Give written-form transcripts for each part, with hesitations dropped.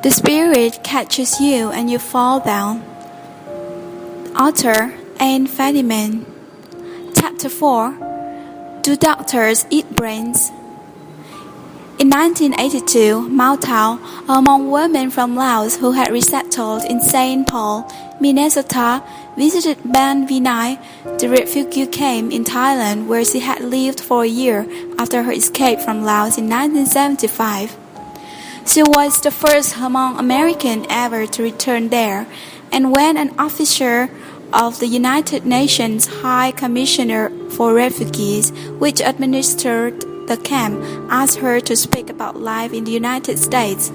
The spirit catches you and you fall down. Author Fadiman. Chapter 4. Do doctors eat brains? In 1982, Mao Tao, among women from Laos who had resettled in St. Paul, Minnesota, visited Ban Vinai, the refugee camp in Thailand where she had lived for a year after her escape from Laos in 1975. She was the first among Americans ever to return there, and when an officer of the United Nations High Commissioner for Refugees, which administered the camp, asked her to speak about life in the United States,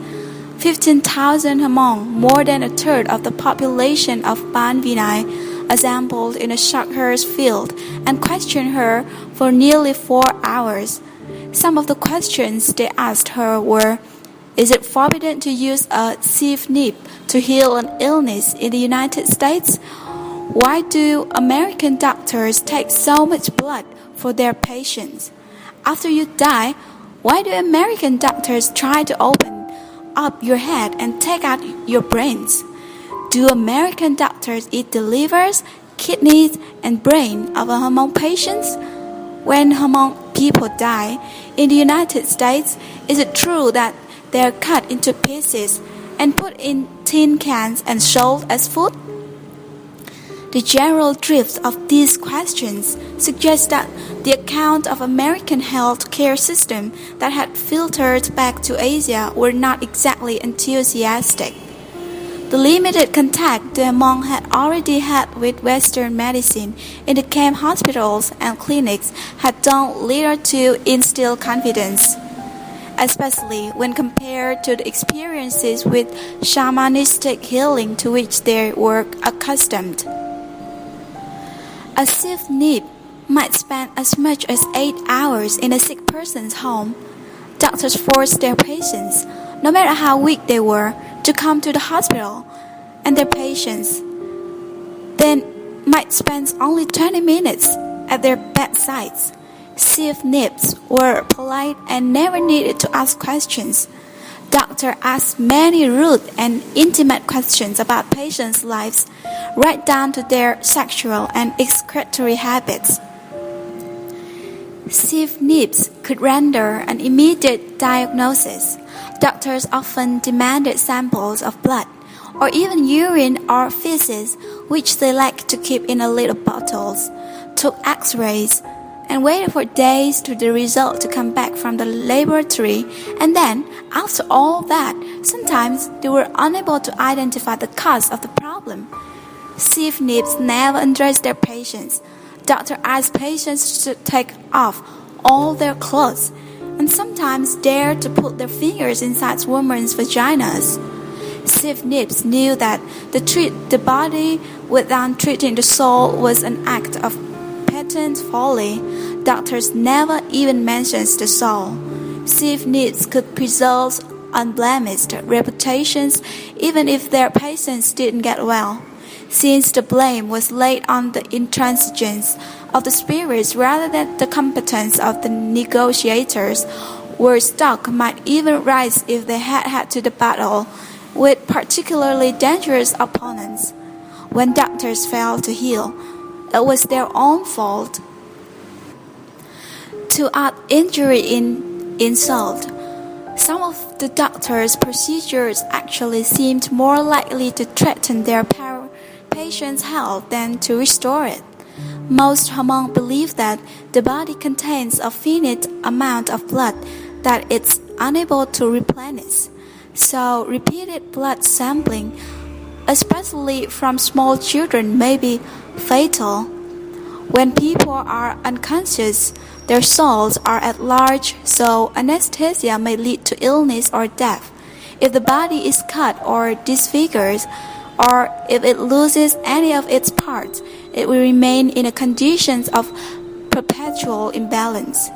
15,000 Hmong, more than a third of the population of Ban Vinai, assembled in a Shakher's field and questioned her for nearly 4 hours. Some of the questions they asked her were: is it forbidden to use a sieve nib to heal an illness in the United States? Why do American doctors take so much blood for their patients? After you die, why do American doctors try to open up your head and take out your brains? Do American doctors eat the livers, kidneys, and brain of Hmong patients? When Hmong people die in the United States, is it true that they are cut into pieces and put in tin cans and sold as food? The general drift of these questions suggests that the account of American health care system that had filtered back to Asia were not exactly enthusiastic. The limited contact the Hmong had already had with Western medicine in the camp hospitals and clinics had done little to instill confidence, especially when compared to the experiences with shamanistic healing to which they were accustomed. A sieve nib might spend as much as 8 hours in a sick person's home. Doctors forced their patients, no matter how weak they were, to come to the hospital, and their patients then might spend only 20 minutes at their bedsides. Sieve nibs were polite and never needed to ask questions. Doctors asked many rude and intimate questions about patients' lives, right down to their sexual and excretory habits. Sieve nibs could render an immediate diagnosis. Doctors often demanded samples of blood, or even urine or feces, which they liked to keep in little bottles, took x-rays, and waited for days for the result to come back from the laboratory, and then, after all that, sometimes they were unable to identify the cause of the problem. Sieve nibs never undressed their patients. Doctors asked patients to take off all their clothes, and sometimes dared to put their fingers inside women's vaginas. Sieve nibs knew that to treat the body without treating the soul was an act of patent folly. Doctors never even mentioned the soul. Sieve nibs could preserve unblemished reputations even if their patients didn't get well, since the blame was laid on the intransigence of the spirits rather than the competence of the negotiators. Where stock might even rise if they had to the battle with particularly dangerous opponents. When doctors failed to heal, it was their own fault. To add injury in insult, some of the doctors' procedures actually seemed more likely to threaten their patient's health than to restore it. Most Hmong believe that the body contains a finite amount of blood that it's unable to replenish. So repeated blood sampling, especially from small children, may be fatal. When people are unconscious, their souls are at large, so anesthesia may lead to illness or death. If the body is cut or disfigured, or if it loses any of its parts, it will remain in a condition of perpetual imbalance.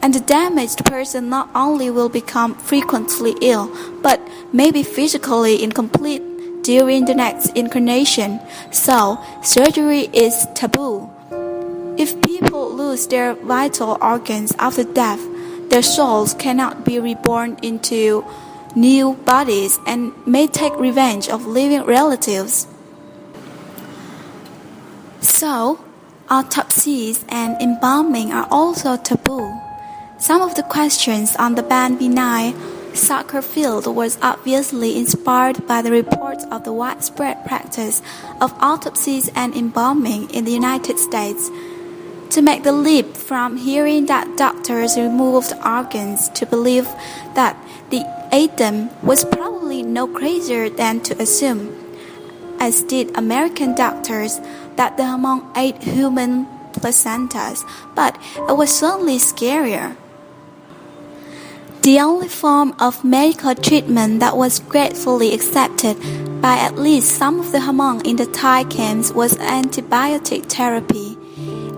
And the damaged person not only will become frequently ill, but may be physically incomplete during the next incarnation. So, surgery is taboo. If people lose their vital organs after death, their souls cannot be reborn into new bodies and may take revenge of living relatives. So, autopsies and embalming are also taboo. Some of the questions on the Ben Binai soccer field was obviously inspired by the reports of the widespread practice of autopsies and embalming in the United States. To make the leap from hearing that doctors removed organs to believe that they ate them was probably no crazier than to assume, as did American doctors, that the Hmong ate human placentas, but it was certainly scarier. The only form of medical treatment that was gratefully accepted by at least some of the Hmong in the Thai camps was antibiotic therapy,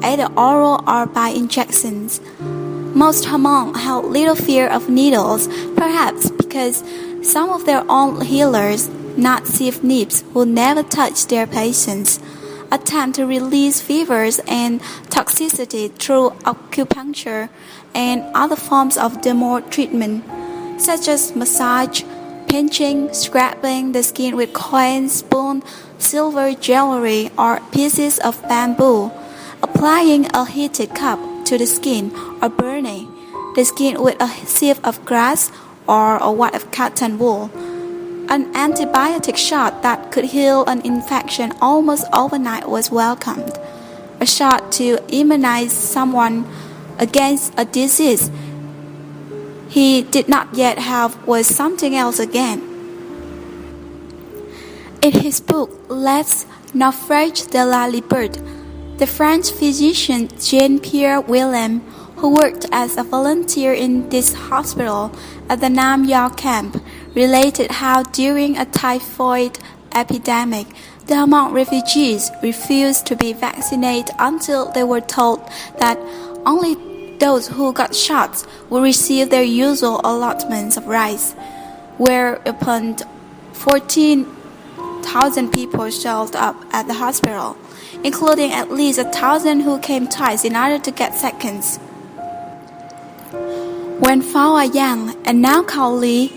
either oral or by injections. Most Hmong held little fear of needles, perhaps because some of their own healers, not Sieve Nips, who never touched their patients, attempt to release fevers and toxicity through acupuncture and other forms of dermal treatment, such as massage, pinching, scraping the skin with coins, spoon, silver jewelry, or pieces of bamboo, applying a heated cup to the skin, or burning the skin with a sieve of grass or a wad of cotton wool. An antibiotic shot that could heal an infection almost overnight was welcomed. A shot to immunize someone against a disease he did not yet have was something else again. In his book Les Naufrages de la Liberté, the French physician Jean-Pierre Willem, who worked as a volunteer in this hospital at the Nam Yau camp, related how during a typhoid epidemic, the Hmong refugees refused to be vaccinated until they were told that only those who got shots would receive their usual allotments of rice, whereupon 14,000 people showed up at the hospital, including at least 1,000 who came twice in order to get seconds. When Phao Yang and now Khao Li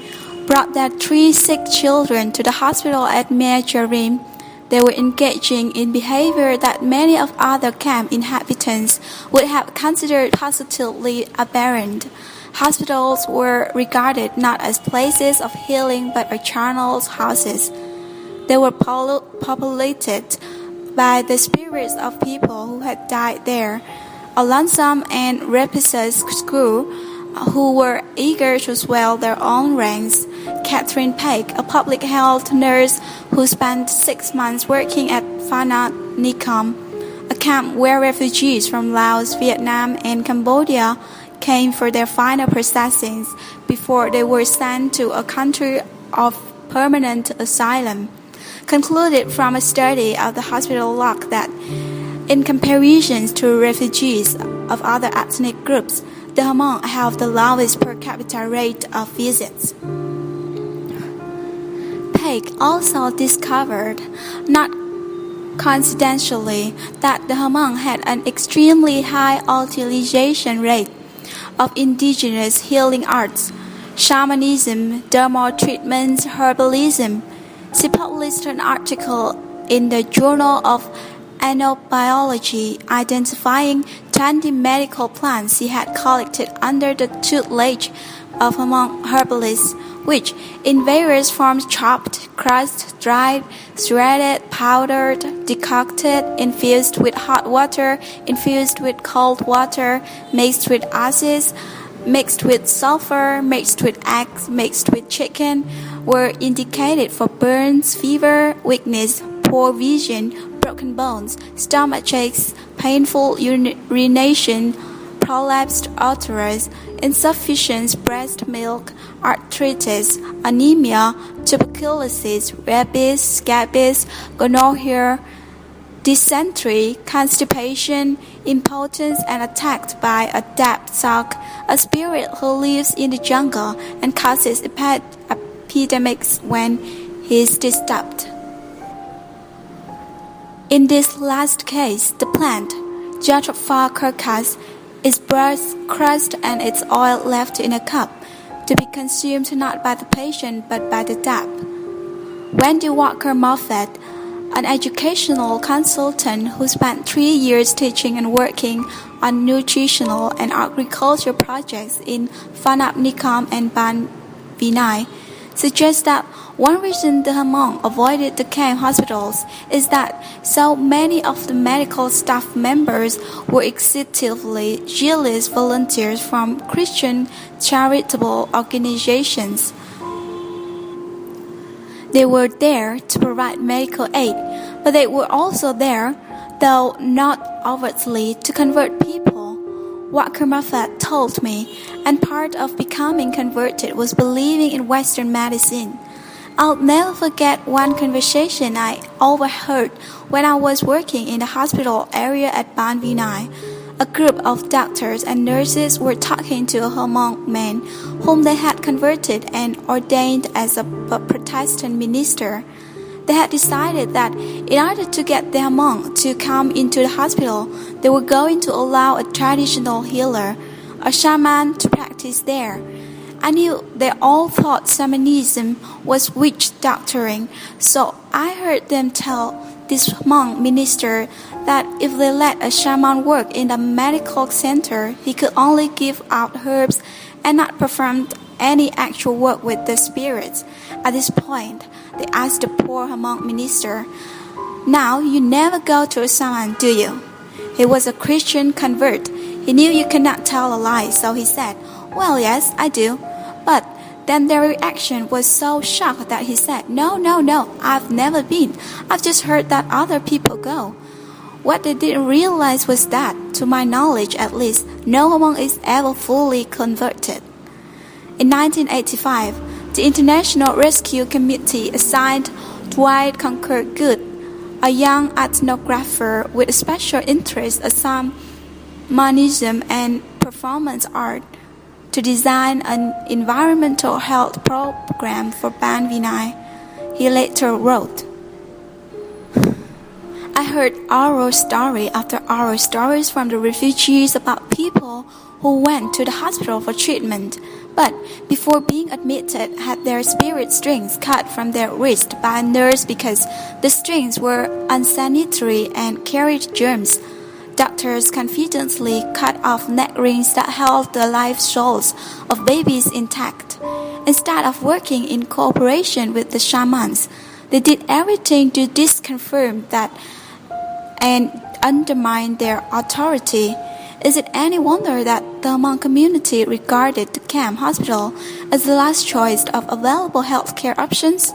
brought their 3 sick children to the hospital at Mae Charim, they were engaging in behavior that many of other camp inhabitants would have considered positively aberrant. Hospitals were regarded not as places of healing but as charnels houses. They were populated by the spirits of people who had died there, a lonesome and rapacious crew who were eager to swell their own ranks. Catherine Peck, a public health nurse who spent 6 months working at Phana Nikom, a camp where refugees from Laos, Vietnam, and Cambodia came for their final processings before they were sent to a country of permanent asylum, concluded from a study of the hospital log that, in comparison to refugees of other ethnic groups, the Hmong have the lowest per capita rate of visits. Peck also discovered, not coincidentally, that the Hmong had an extremely high utilization rate of indigenous healing arts, shamanism, dermal treatments, herbalism. She published an article in the Journal of Enobiology identifying 20 medical plants she had collected under the tutelage of Hmong herbalists, which, in various forms chopped, crushed, dried, shredded, powdered, decocted, infused with hot water, infused with cold water, mixed with acids, mixed with sulfur, mixed with eggs, mixed with chicken, were indicated for burns, fever, weakness, poor vision, broken bones, stomach aches, painful urination, prolapsed uterus, insufficient breast milk, arthritis, anemia, tuberculosis, rabies, scabies, gonorrhea, dysentery, constipation, impotence, and attacked by a dab sock, a spirit who lives in the jungle and causes epidemics when he is disturbed. In this last case, the plant, Jatropha curcas, is crushed and its oil left in a cup, to be consumed not by the patient but by the deaf. Wendy Walker Moffat, an educational consultant who spent 3 years teaching and working on nutritional and agricultural projects in Phanap Nikham and Ban Vinai, suggests that one reason the Hmong avoided the camp hospitals is that so many of the medical staff members were excessively zealous volunteers from Christian charitable organizations. They were there to provide medical aid, but they were also there, though not overtly, to convert people. Walker Moffat told me, and part of becoming converted was believing in Western medicine. I'll never forget one conversation I overheard when I was working in the hospital area at Ban Vinai. A group of doctors and nurses were talking to a Hmong man whom they had converted and ordained as a Protestant minister. They had decided that in order to get the Hmong to come into the hospital, they were going to allow a traditional healer, a shaman, to practice there. I knew they all thought shamanism was witch doctoring, so I heard them tell this Hmong minister that if they let a shaman work in the medical center, he could only give out herbs and not perform any actual work with the spirits. At this point, they asked the poor Hmong minister, "Now you never go to a shaman, do you?" He was a Christian convert. He knew you cannot tell a lie, so he said, "Well, yes, I do." But then their reaction was so shocked that he said, No, I've never been. I've just heard that other people go." What they didn't realize was that, to my knowledge at least, no Hmong is ever fully converted. In 1985, the International Rescue Committee assigned Dwight Concord Good, a young ethnographer with a special interest in shamanism and performance art, to design an environmental health program for Ban Vinai. He later wrote, "I heard oral story after oral stories from the refugees about people who went to the hospital for treatment, but before being admitted had their spirit strings cut from their wrist by a nurse because the strings were unsanitary and carried germs. Doctors confidently cut off neck rings that held the life souls of babies intact. Instead of working in cooperation with the shamans, they did everything to disconfirm that and undermine their authority. Is it any wonder that the Hmong community regarded the camp hospital as the last choice of available healthcare options?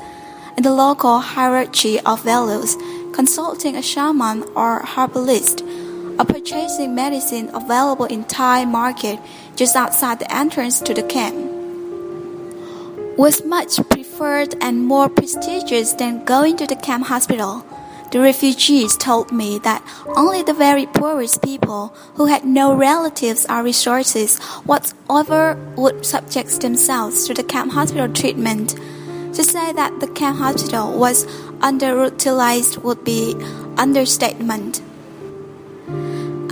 In the local hierarchy of values, consulting a shaman or herbalist, or purchasing medicine available in Thai market just outside the entrance to the camp was much preferred and more prestigious than going to the camp hospital. The refugees told me that only the very poorest people who had no relatives or resources whatsoever would subject themselves to the camp hospital treatment. To say that the camp hospital was underutilized would be understatement.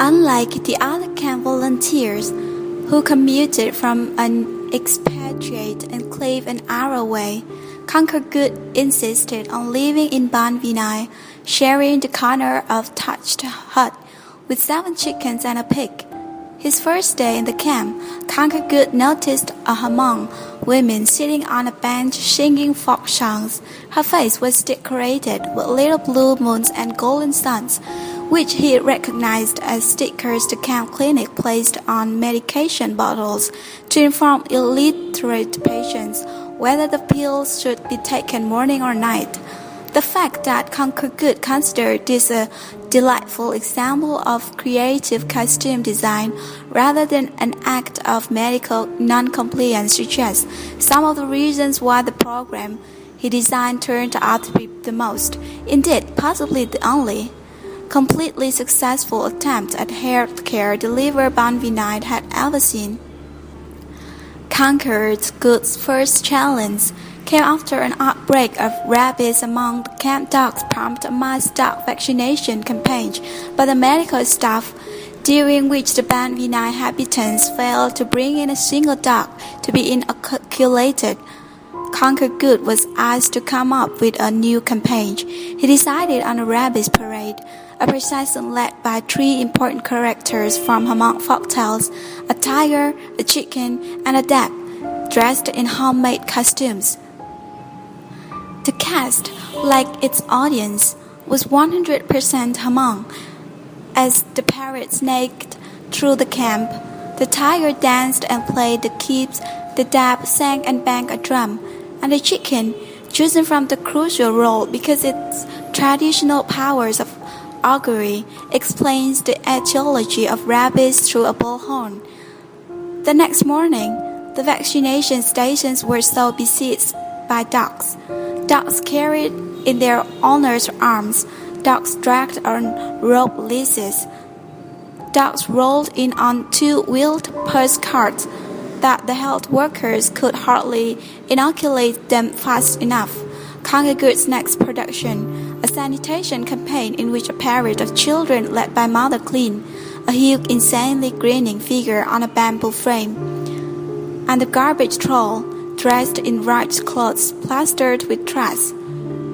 Unlike the other camp volunteers who commuted from an expatriate enclave an hour away, Concord Good insisted on living in Ban Vinai, sharing the corner of thatched hut with 7 chickens and a pig. His first day in the camp, Concord Good noticed a Hmong woman sitting on a bench singing folk songs. Her face was decorated with little blue moons and golden suns, which he recognized as stickers the camp clinic placed on medication bottles to inform illiterate patients whether the pills should be taken morning or night. The fact that Concord Good considered this a delightful example of creative costume design rather than an act of medical non-compliance suggests some of the reasons why the program he designed turned out to be the most, indeed possibly the only, completely successful attempt at healthcare delivered Ban Vinai had ever seen. Concord Good's first challenge came after an outbreak of rabies among the camp dogs prompted a mass dog vaccination campaign by the medical staff during which the Ban Vinai inhabitants failed to bring in a single dog to be inoculated. Conquer Good was asked to come up with a new campaign. He decided on a rabbit parade, a procession led by three important characters from Hmong folktales: a tiger, a chicken, and a duck, dressed in homemade costumes. The cast, like its audience, was 100% Hmong. As the parrot snaked through the camp, the tiger danced and played the keeps, the dab sang and banged a drum, and the chicken, chosen from the crucial role because its traditional powers of augury, explains the etiology of rabies through a bullhorn. The next morning, the vaccination stations were so besieged by dogs. Dogs carried in their owners' arms, dogs dragged on rope leashes, dogs rolled in on two-wheeled purse carts that the health workers could hardly inoculate them fast enough. Conquer Good's next production, a sanitation campaign in which a parade of children led by Mother Clean, a huge insanely grinning figure on a bamboo frame, and the garbage troll, dressed in rice clothes plastered with trash,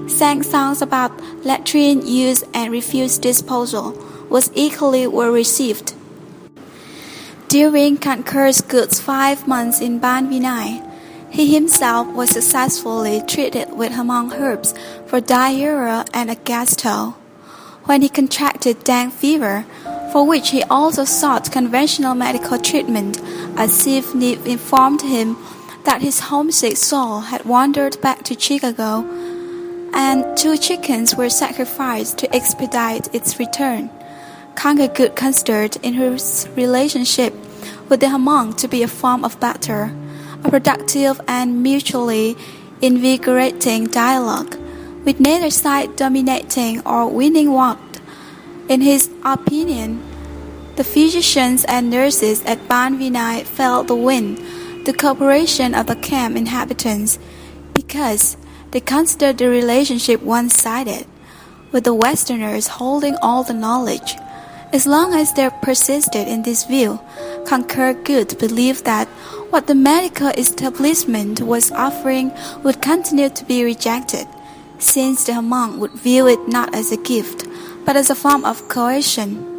sang songs about latrine use and refuse disposal, was equally well received. During Conquer Good's 5 months in Ban Vinai, he himself was successfully treated with Hmong herbs for diarrhea and a gastro. When he contracted dengue fever, for which he also sought conventional medical treatment, a Sif Nip informed him that his homesick soul had wandered back to Chicago, and 2 chickens were sacrificed to expedite its return. Conquer Good considered in his relationship with the Hmong to be a form of barter, a productive and mutually invigorating dialogue, with neither side dominating or winning what. In his opinion, the physicians and nurses at Ban Vinai felt the wind, the cooperation of the camp inhabitants, because they considered the relationship one-sided, with the Westerners holding all the knowledge. As long as they persisted in this view, Conquer Good believed that what the medical establishment was offering would continue to be rejected, since the Hmong would view it not as a gift, but as a form of coercion.